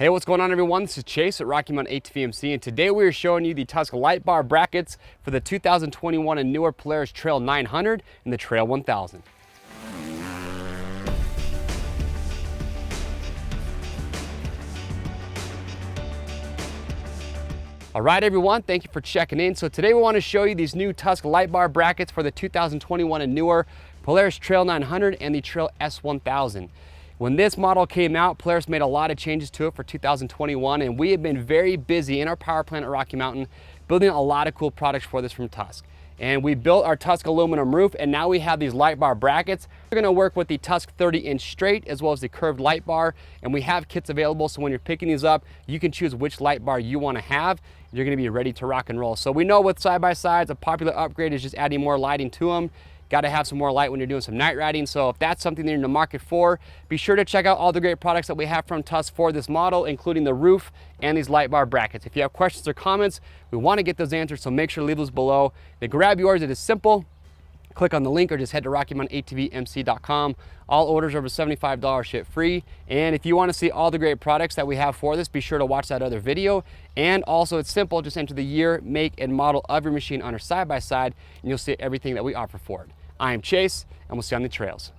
Hey, what's going on everyone? This is Chase at Rocky Mountain ATV MC, and today we are showing you the Tusk light bar brackets for the 2021 and newer Polaris Trail 900 and the Trail 1000. All right, everyone, thank you for checking in. So today we want to show you these new Tusk light bar brackets for the 2021 and newer Polaris Trail 900 and the Trail S1000. When this model came out, Polaris made a lot of changes to it for 2021, and we have been very busy in our power plant at Rocky Mountain building a lot of cool products for this from Tusk. And we built our Tusk aluminum roof, and now we have these light bar brackets. We're gonna work with the Tusk 30-inch straight as well as the curved light bar, and we have kits available, so when you're picking these up, you can choose which light bar you wanna have. You're gonna be ready to rock and roll. So we know with side-by-sides, a popular upgrade is just adding more lighting to them. Got to have some more light when you're doing some night riding. So if that's something that you're in the market for, be sure to check out all the great products that we have from Tusk for this model, including the roof and these light bar brackets. If you have questions or comments, we want to get those answered, so make sure to leave those below. To grab yours, it is simple. Click on the link or just head to RockyMountainATVMC.com. All orders over $75 ship free. And if you want to see all the great products that we have for this, be sure to watch that other video. And also, it's simple, just enter the year, make, and model of your machine on our side-by-side, and you'll see everything that we offer for it. I am Chase, and we'll see you on the trails.